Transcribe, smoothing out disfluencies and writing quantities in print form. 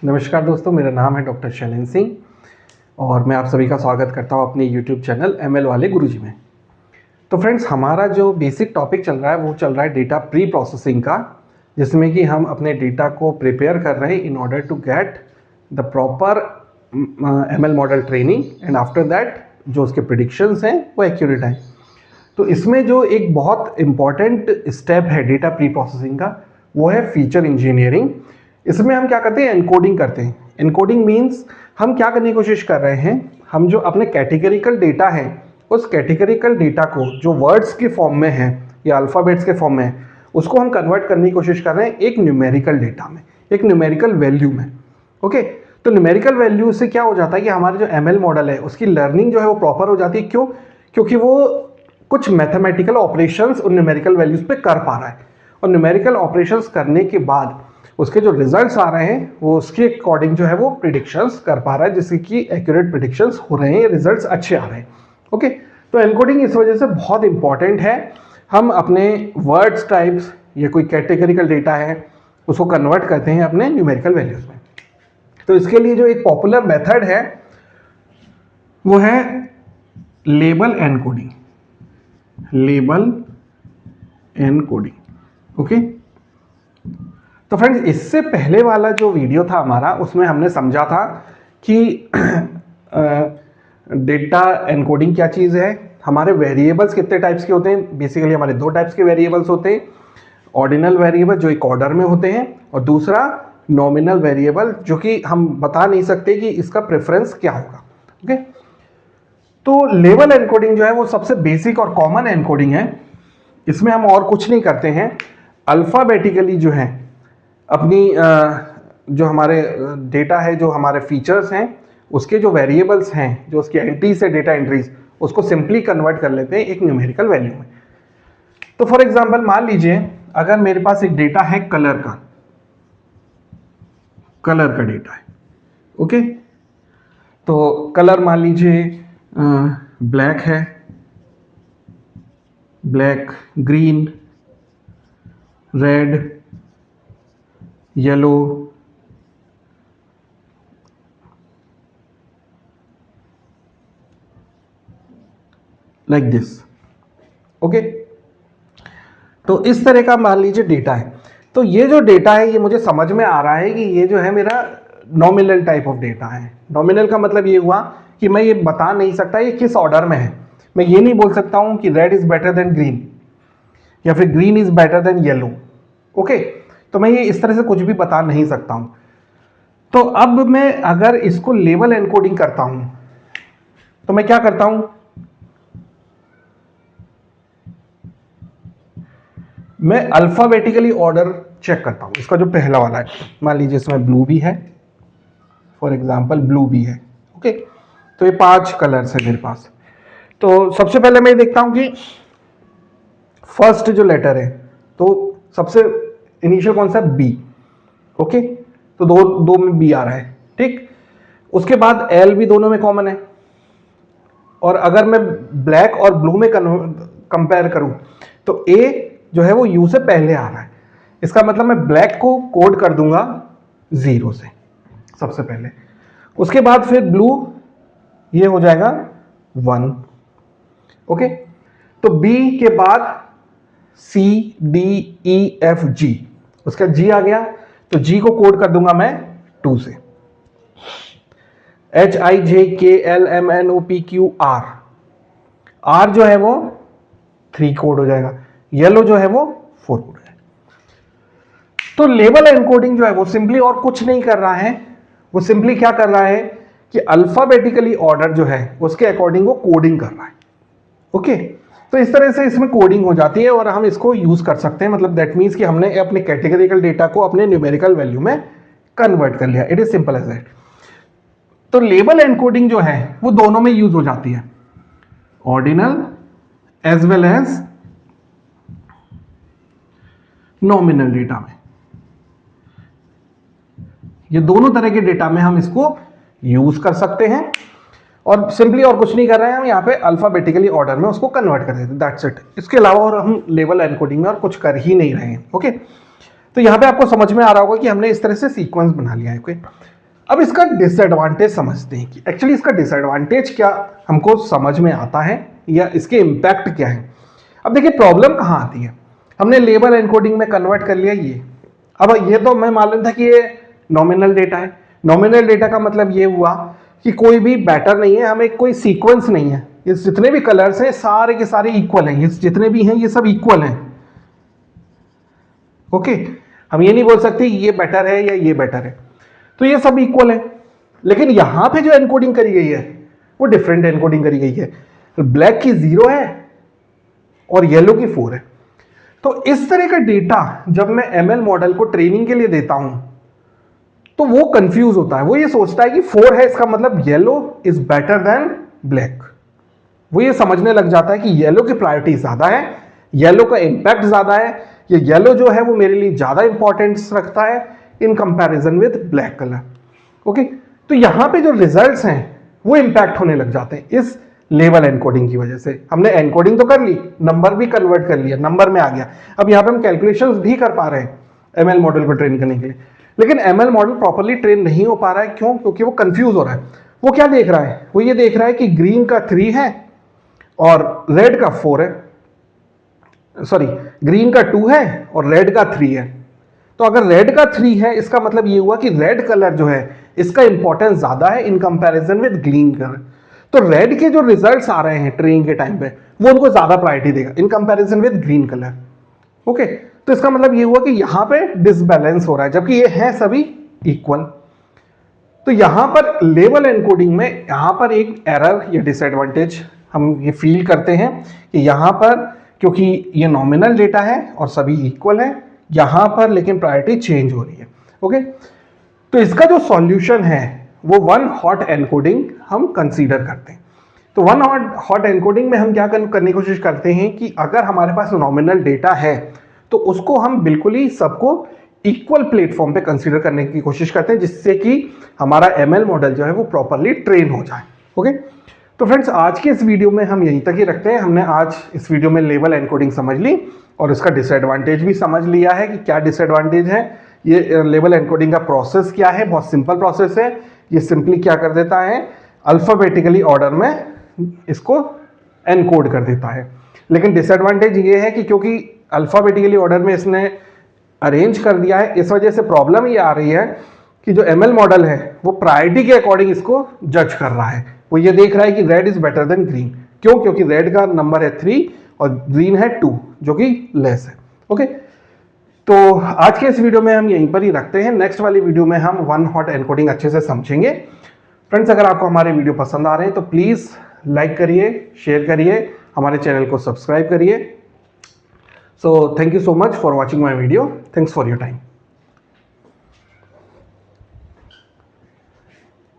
नमस्कार दोस्तों, मेरा नाम है डॉक्टर शैलेंद्र सिंह और मैं आप सभी का स्वागत करता हूं अपने यूट्यूब चैनल एमएल वाले गुरुजी में। तो फ्रेंड्स, हमारा जो बेसिक टॉपिक चल रहा है वो चल रहा है डेटा प्री प्रोसेसिंग का, जिसमें कि हम अपने डेटा को प्रिपेयर कर रहे हैं in order to get the proper ML model training and after that जो उसके प्रिडिक्शंस हैं वो एक्यूरेट हैं। तो इसमें जो एक बहुत इम्पॉर्टेंट स्टेप है डेटा प्री प्रोसेसिंग का वो है फीचर इंजीनियरिंग। इसमें हम क्या करते हैं, एनकोडिंग करते हैं। एनकोडिंग मीन्स हम क्या करने की कोशिश कर रहे हैं, हम जो अपने कैटेगरिकल डेटा है उस कैटेगरिकल डेटा को जो वर्ड्स के फॉर्म में है या अल्फ़ाबेट्स के फॉर्म में है उसको हम कन्वर्ट करने की कोशिश कर रहे हैं एक न्यूमेरिकल डेटा में, एक न्यूमेरिकल वैल्यू में। ओके, तो न्यूमेरिकल वैल्यू से क्या हो जाता है कि हमारे जो एमएल मॉडल है उसकी लर्निंग जो है वो प्रॉपर हो जाती है। क्यों? क्योंकि वो कुछ मैथमेटिकल ऑपरेशंस उन न्यूमेरिकल वैल्यूज़ पे कर पा रहा है और न्यूमेरिकल ऑपरेशंस करने के बाद उसके जो रिजल्ट्स आ रहे हैं वो उसके अकॉर्डिंग जो है वो प्रिडिक्शंस कर पा रहा है, जिससे कि एक्यूरेट प्रिडिक्शंस हो रहे हैं, रिजल्ट्स अच्छे आ रहे हैं। ओके, तो एनकोडिंग इस वजह से बहुत इंपॉर्टेंट है। हम अपने वर्ड्स टाइप्स या कोई कैटेगरिकल डेटा है उसको कन्वर्ट करते हैं अपने न्यूमेरिकल वैल्यूज़ में। तो इसके लिए जो एक पॉपुलर मेथड है वो है label encoding. Label encoding. Okay, तो फ्रेंड्स, इससे पहले वाला जो वीडियो था हमारा उसमें हमने समझा था कि डेटा एनकोडिंग क्या चीज़ है, हमारे वेरिएबल्स कितने टाइप्स के होते हैं। बेसिकली हमारे दो टाइप्स के वेरिएबल्स होते हैं, ऑर्डिनल वेरिएबल जो एक ऑर्डर में होते हैं और दूसरा नॉमिनल वेरिएबल जो कि हम बता नहीं सकते कि इसका प्रेफरेंस क्या होगा। ओके, तो लेबल एनकोडिंग जो है वो सबसे बेसिक और कॉमन एनकोडिंग है। इसमें हम और कुछ नहीं करते हैं, अल्फ़ाबेटिकली जो है अपनी जो हमारे डेटा है, जो हमारे फीचर्स हैं उसके जो वेरिएबल्स हैं, जो उसकी एंट्रीज है डेटा एंट्रीज, उसको सिंपली कन्वर्ट कर लेते हैं एक न्यूमेरिकल वैल्यू में। तो फॉर एग्जांपल मान लीजिए अगर मेरे पास एक डेटा है कलर का डेटा है। ओके, तो कलर मान लीजिए ब्लैक है, black, green, red, yellow, like this. Okay, तो इस तरह का मान लीजिए डेटा है। तो ये जो डेटा है ये मुझे समझ में आ रहा है कि ये जो है मेरा नॉमिनल टाइप ऑफ डेटा है। नॉमिनल का मतलब ये हुआ कि मैं ये बता नहीं सकता ये किस ऑर्डर में है। मैं ये नहीं बोल सकता हूं कि red is better than green या फिर green is better than yellow. Okay, तो मैं ये इस तरह से कुछ भी बता नहीं सकता हूं। तो अब मैं अगर इसको लेबल एनकोडिंग करता हूं तो मैं क्या करता हूं, मैं अल्फाबेटिकली ऑर्डर चेक करता हूं। इसका जो पहला वाला है, मान लीजिए इसमें ब्लू भी है, फॉर एग्जांपल ब्लू भी है। ओके, तो ये 5 कलर्स है मेरे पास। तो सबसे पहले मैं देखता हूं कि फर्स्ट जो लेटर है तो सबसे इनिशियल कौन सा, बी। ओके, तो दो में बी आ रहा है। ठीक, उसके बाद एल भी दोनों में कॉमन है। और अगर मैं ब्लैक और ब्लू में कंपेयर करूं तो ए जो है वो यू से पहले आ रहा है। इसका मतलब मैं ब्लैक को कोड कर दूंगा 0 से सबसे पहले, उसके बाद फिर ब्लू ये हो जाएगा 1। ओके, तो बी के बाद C D E F G, उसका जी आ गया तो जी को कोड कर दूंगा मैं 2 से। H I J K L M N O P Q R, R जो है वो 3 कोड हो जाएगा, येलो जो है वो 4 कोड है। तो लेबल एनकोडिंग जो है वो सिंपली और कुछ नहीं कर रहा है, वो सिंपली क्या कर रहा है कि अल्फाबेटिकली ऑर्डर जो है उसके अकॉर्डिंग वो कोडिंग कर रहा है। ओके, तो इस तरह से इसमें कोडिंग हो जाती है और हम इसको यूज कर सकते हैं। मतलब दैट मीन्स कि हमने अपने कैटेगरिकल डेटा को अपने न्यूमेरिकल वैल्यू में कन्वर्ट कर लिया। It is simple as that. तो लेबल एनकोडिंग जो है वो दोनों में यूज हो जाती है, ordinal as well as nominal data में। ये दोनों तरह के डेटा में हम इसको यूज कर सकते हैं और सिंपली और कुछ नहीं कर रहे हैं, हम यहाँ पे अल्फाबेटिकली ऑर्डर में उसको कन्वर्ट कर देते हैं, दैट्स इट। इसके अलावा और हम लेबल एनकोडिंग में और कुछ कर ही नहीं रहे हैं। ओके, तो यहाँ पे आपको समझ में आ रहा होगा कि हमने इस तरह से सीक्वेंस बना लिया है। ओके, अब इसका डिसएडवांटेज समझते हैं कि एक्चुअली इसका डिसएडवांटेज क्या हमको समझ में आता है या इसके इम्पैक्ट क्या है। अब देखिए प्रॉब्लम कहाँ आती है, हमने लेबल एनकोडिंग में कन्वर्ट कर लिया ये। अब ये तो मैं मालूम था कि ये नॉमिनल डेटा है। नॉमिनल डेटा का मतलब ये हुआ कि कोई भी बैटर नहीं है, हमें कोई सीक्वेंस नहीं है, ये जितने भी कलर्स हैं सारे के सारे इक्वल हैं, ये जितने भी हैं ये सब इक्वल हैं। ओके, हम ये नहीं बोल सकते ये बेटर है या ये बेटर है, तो ये सब इक्वल है। लेकिन यहां पे जो एनकोडिंग करी गई है वो डिफरेंट एनकोडिंग करी गई है। ब्लैक की 0 है और येलो की 4 है। तो इस तरह का डेटा जब मैं एमएल मॉडल को ट्रेनिंग के लिए देता हूं तो वो कंफ्यूज होता है, वो ये सोचता है कि 4 है इसका मतलब yellow is better than black. वो ये समझने लग जाता है कि येलो की प्रायोरिटी ज्यादा है, येलो का इंपैक्ट ज्यादा है, ये येलो जो है वो मेरे लिए ज्यादा इंपॉर्टेंस रखता है in comparison with black colour. Okay, तो यहां पे जो रिजल्ट्स हैं वो इंपैक्ट होने लग जाते हैं इस लेबल एनकोडिंग की वजह से। हमने एनकोडिंग तो कर ली, नंबर भी कन्वर्ट कर लिया, नंबर में आ गया। अब यहां पे हम कैलकुलेशंस भी कर पा रहे हैं एमएल मॉडल को ट्रेन करने के लिए, लेकिन एमएल मॉडल प्रॉपर्ली ट्रेन नहीं हो पा रहा है। क्यों? क्योंकि वो कंफ्यूज हो रहा है। वो क्या देख रहा है? वो ये देख रहा है कि ग्रीन का 3 है और रेड का 4 है, सॉरी ग्रीन का 2 है और रेड का 3 है। तो अगर रेड का 3 है इसका मतलब ये हुआ कि रेड कलर जो है इसका इंपॉर्टेंस ज्यादा है in comparison with green colour. तो रेड के जो रिजल्ट्स आ रहे हैं ट्रेनिंग के टाइम पे वो उनको ज्यादा प्रायोरिटी देगा in comparison with green colour. Okay, तो इसका मतलब ये हुआ कि यहां पे डिसबैलेंस हो रहा है जबकि ये है सभी इक्वल। तो यहां पर लेबल एनकोडिंग में यहां पर एक एरर या डिसएडवांटेज हम ये फील करते हैं कि यहां पर क्योंकि ये नॉमिनल डेटा है और सभी इक्वल है, यहां पर लेकिन प्रायोरिटी चेंज हो रही है। ओके, तो इसका जो सॉल्यूशन है वो वन हॉट एनकोडिंग हम कंसीडर करते हैं। तो वन हॉट एनकोडिंग में हम क्या करने की कोशिश करते हैं कि अगर हमारे पास नॉमिनल डेटा है तो उसको हम बिल्कुल ही सबको इक्वल प्लेटफॉर्म पे कंसीडर करने की कोशिश करते हैं जिससे कि हमारा एमएल मॉडल जो है वो प्रॉपरली ट्रेन हो जाए। ओके, तो फ्रेंड्स आज के इस वीडियो में हम यहीं तक ही रखते हैं। हमने आज इस वीडियो में लेबल एनकोडिंग समझ ली और इसका डिसएडवांटेज भी समझ लिया है कि क्या डिसएडवांटेज है। ये लेबल एनकोडिंग का प्रोसेस क्या है, बहुत सिंपल प्रोसेस है। ये सिंपली क्या कर देता है, अल्फाबेटिकली ऑर्डर में इसको एनकोड कर देता है। लेकिन डिसएडवांटेज ये है कि क्योंकि अल्फाबेटिकली ऑर्डर में इसने अरेंज कर दिया है, इस वजह से प्रॉब्लम ये आ रही है कि जो एमएल मॉडल है वो प्रायोरिटी के अकॉर्डिंग इसको जज कर रहा है। वो ये देख रहा है कि red is better than green. क्यों? क्योंकि रेड का नंबर है 3 और ग्रीन है 2 जो कि लेस है। ओके, तो आज के इस वीडियो में हम यहीं पर ही रखते हैं। नेक्स्ट वाली वीडियो में हम वन हॉट एनकोडिंग अच्छे से समझेंगे। फ्रेंड्स, अगर आपको हमारे वीडियो पसंद आ रहे हैं तो प्लीज़ लाइक करिए, शेयर करिए, हमारे चैनल को सब्सक्राइब करिए। So thank you so much for watching my video. Thanks for your time.